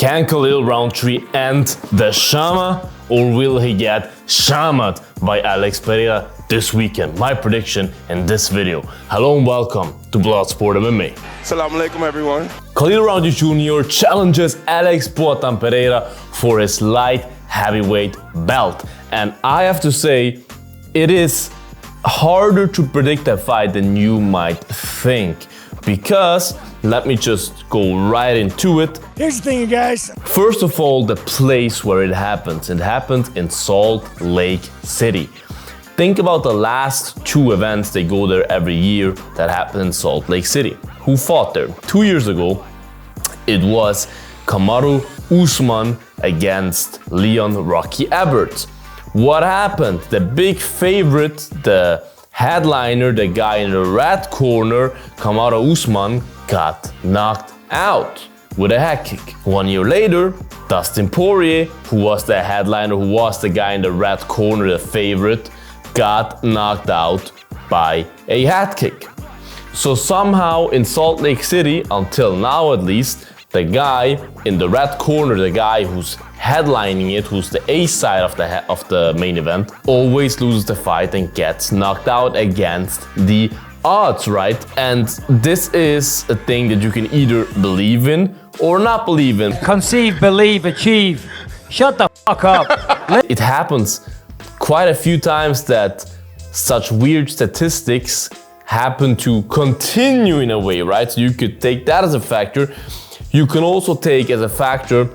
Can Khalil Rountree end the Chama, or will he get Chama'd by Alex Pereira this weekend? My prediction in this video. Hello and welcome to Bloodsport MMA. Assalamu alaikum everyone. Khalil Rountree Jr. challenges Alex Pereira for his light heavyweight belt. And I have to say, it is harder to predict a fight than you might think. Because, let me just go right into it. Here's the thing, guys. First of all, the place where it happens. It happens in Salt Lake City. Think about the last two events, they go there every year, that happened in Salt Lake City. Who fought there? 2 years ago, it was Kamaru Usman against Leon Rocky Edwards. What happened? The big favorite, the headliner, the guy in the red corner, Kamaru Usman, got knocked out with a head kick. 1 year later, Dustin Poirier, who was the headliner, who was the guy in the red corner, the favorite, got knocked out by a head kick. So somehow in Salt Lake City, until now at least, the guy in the red corner, the guy who's headlining it, who's the A side of the main event, always loses the fight and gets knocked out against the odds, right? And this is a thing that you can either believe in or not believe in. Conceive, believe, achieve. Shut the fuck up. It happens quite a few times that such weird statistics happen to continue in a way, right? So you could take that as a factor. You can also take as a factor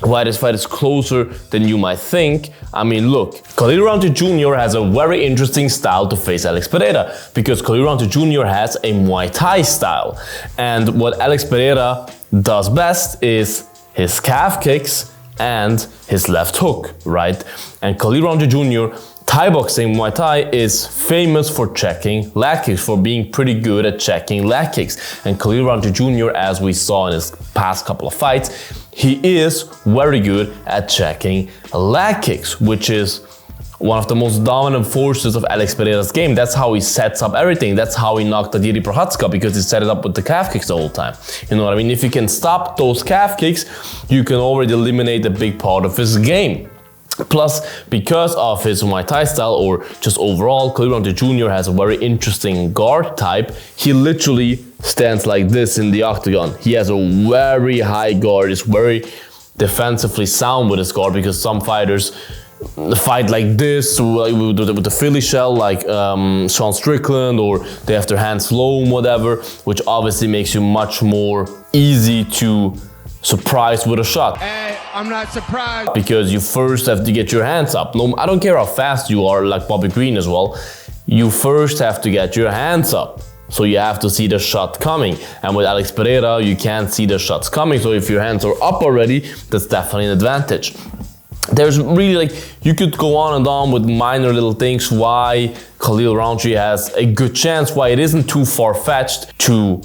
why this fight is closer than you might think. I mean, look, Khalil Rountree Jr. has a very interesting style to face Alex Pereira, because Khalil Rountree Jr. has a Muay Thai style. And what Alex Pereira does best is his calf kicks and his left hook, right? And Khalil Rountree Jr., Thai boxing, Muay Thai, is famous for checking leg kicks, for being pretty good at checking leg kicks. And Khalil Rountree Jr., as we saw in his past couple of fights, he is very good at checking leg kicks, which is one of the most dominant forces of Alex Pereira's game. That's how he sets up everything. That's how he knocked Adiri Prochazka, because he set it up with the calf kicks the whole time. You know what I mean? If you can stop those calf kicks, you can already eliminate a big part of his game. Plus, because of his Muay Thai style, or just overall, Khalil Rountree Jr. has a very interesting guard type. He literally stands like this in the octagon. He has a very high guard. He's very defensively sound with his guard, because some fighters fight like this with the Philly shell, like Sean Strickland, or they have their hands low, whatever, which obviously makes you much more easy to surprise with a shot. Hey, I'm not surprised. Because you first have to get your hands up. No, I don't care how fast you are, like Bobby Green as well. You first have to get your hands up. So you have to see the shot coming. And with Alex Pereira, you can't see the shots coming. So if your hands are up already, that's definitely an advantage. There's really, like, you could go on and on with minor little things why Khalil Rountree has a good chance, why it isn't too far-fetched to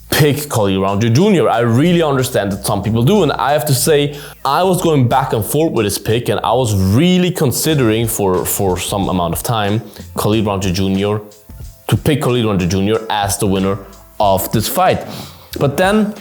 pick Khalil Rountree Jr. I really understand that some people do, and I have to say, I was going back and forth with this pick, and I was really considering for some amount of time Khalil Rountree Jr. to pick Khalil Rountree Jr. as the winner of this fight. But then,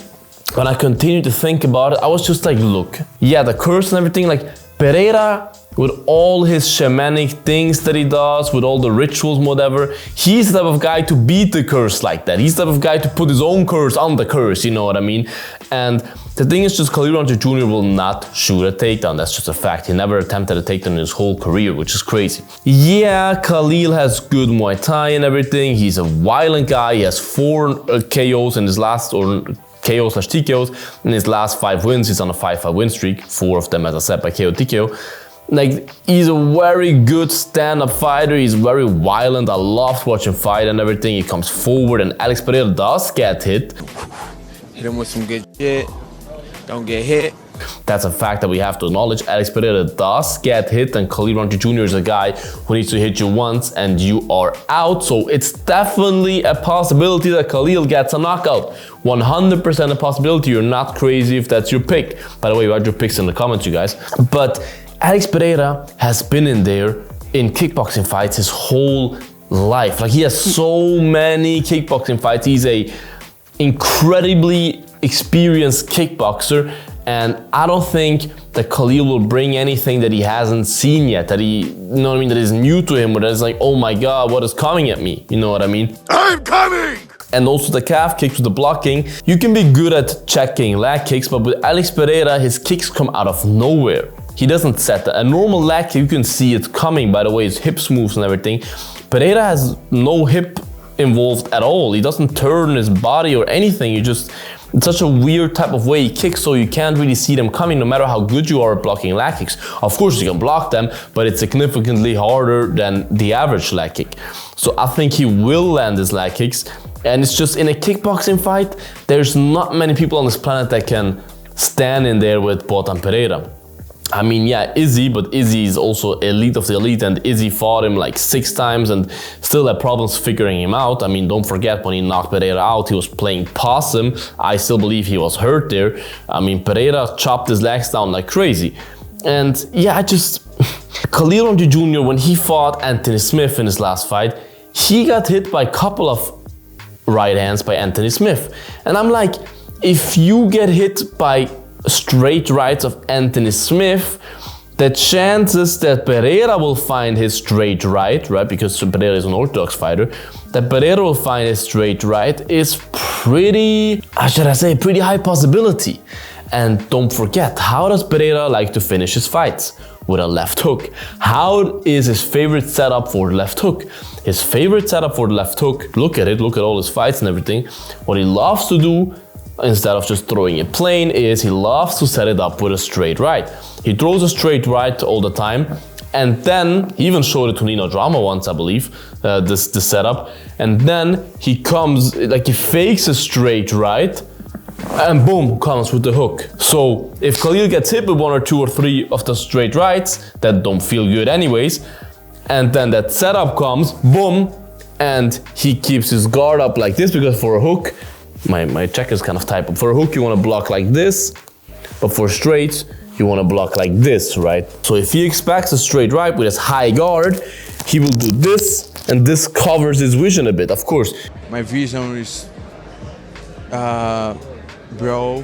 when I continued to think about it, I was just like, look, yeah, the curse and everything, like Pereira, with all his shamanic things that he does, with all the rituals and whatever, he's the type of guy to beat the curse like that. He's the type of guy to put his own curse on the curse, you know what I mean? And the thing is just, Khalil Rountree Jr. will not shoot a takedown. That's just a fact. He never attempted a takedown in his whole career, which is crazy. Yeah, Khalil has good Muay Thai and everything. He's a violent guy. He has 4 KOs in his last, or KO/TKOs in his last 5 wins. He's on a 5-5 win streak. 4 of them, as I said, by KO/TKO. Like, he's a very good stand-up fighter. He's very violent. I love watching him fight and everything. He comes forward, and Alex Pereira does get hit. Hit him with some good shit. Don't get hit. That's a fact that we have to acknowledge. Alex Pereira does get hit, and Khalil Rountree Jr. is a guy who needs to hit you once and you are out. So it's definitely a possibility that Khalil gets a knockout. 100% a possibility. You're not crazy if that's your pick. By the way, write your picks in the comments, you guys. But Alex Pereira has been in there in kickboxing fights his whole life. Like, he has so many kickboxing fights. He's a incredibly experienced kickboxer, And I don't think that Khalil will bring anything that he hasn't seen yet, that he, you know what I mean, that is new to him, or that is like, oh my God, what is coming at me? You know what I mean? I'm coming! And also the calf kicks with the blocking. You can be good at checking leg kicks, but with Alex Pereira, his kicks come out of nowhere. He doesn't set that. A normal leg kick, you can see it coming by the way his hips moves and everything. Pereira has no hip involved at all. He doesn't turn his body or anything. It's such a weird type of way he kicks, so you can't really see them coming no matter how good you are at blocking leg kicks. Of course you can block them, but it's significantly harder than the average leg kick. So I think he will land his leg kicks, and it's just in a kickboxing fight, there's not many people on this planet that can stand in there with Poatan Pereira. I mean, yeah, Izzy, but Izzy is also elite of the elite, and Izzy fought him like 6 times and still had problems figuring him out. I mean, don't forget when he knocked Pereira out, he was playing possum. I still believe he was hurt there. I mean, Pereira chopped his legs down like crazy. And yeah, Khalil Rountree Jr., when he fought Anthony Smith in his last fight, he got hit by a couple of right hands by Anthony Smith. And I'm like, if you get hit by straight rights of Anthony Smith, the chances that Pereira will find his straight right, because Pereira is an orthodox fighter, that Pereira will find his straight right is pretty high possibility. And don't forget, how does Pereira like to finish his fights? With a left hook. How is his favorite setup for the left hook? His favorite setup for the left hook, look at all his fights and everything, what he loves to do instead of just throwing it plain is he loves to set it up with a straight right. He throws a straight right all the time, and then he even showed it to Nino Drama once, I believe, this setup, and then he comes, like he fakes a straight right, and boom, comes with the hook. So if Khalil gets hit with 1 or 2 or 3 of the straight rights that don't feel good anyways, and then that setup comes, boom, and he keeps his guard up like this, because for a hook, my check is kind of tight, but for a hook you want to block like this, but for straights you want to block like this, right? So if he expects a straight right with his high guard, he will do this, and this covers his vision a bit, of course. My vision is blurry.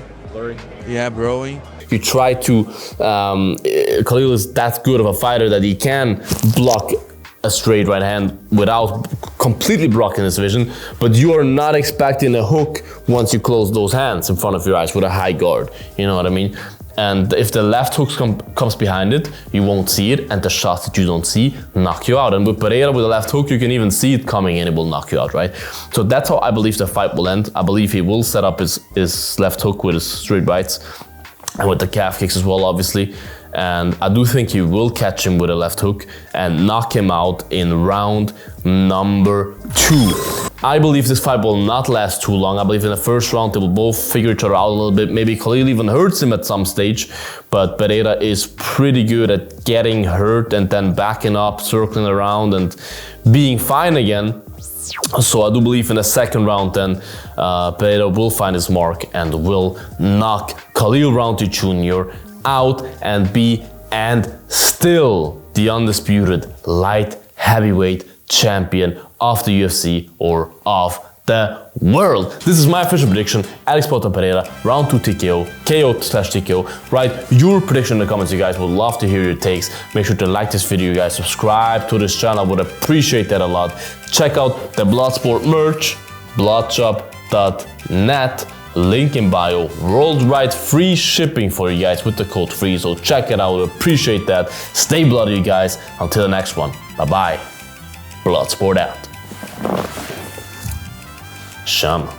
Yeah, blurry. You try to, Khalil is that good of a fighter that he can block a straight right hand without completely blocking his vision, but you are not expecting a hook once you close those hands in front of your eyes with a high guard, you know what I mean? And if the left hook comes behind it, you won't see it, and the shots that you don't see knock you out. And with Pereira with the left hook, you can even see it coming and it will knock you out, right? So that's how I believe the fight will end. I believe he will set up his left hook with his straight rights and with the calf kicks as well, obviously. And I do think he will catch him with a left hook and knock him out in round number 2. I believe this fight will not last too long. I believe in the first round they will both figure each other out a little bit. Maybe Khalil even hurts him at some stage, but Pereira is pretty good at getting hurt and then backing up, circling around and being fine again. So I do believe in the second round then Pereira will find his mark and will knock Khalil Rountree Jr. out and be still the undisputed light heavyweight champion of the UFC or of the world. This is my official prediction. Alex Pereira, round 2 TKO, KO/TKO. Write your prediction in the comments, you guys. Would love to hear your takes. Make sure to like this video, you guys. Subscribe to this channel. I would appreciate that a lot. Check out the Bloodsport merch, bloodshop.net. Link in bio. Worldwide free shipping for you guys with the code FREE. So check it out. Appreciate that. Stay bloody, you guys. Until the next one. Bye-bye. Bloodsport out. Chama.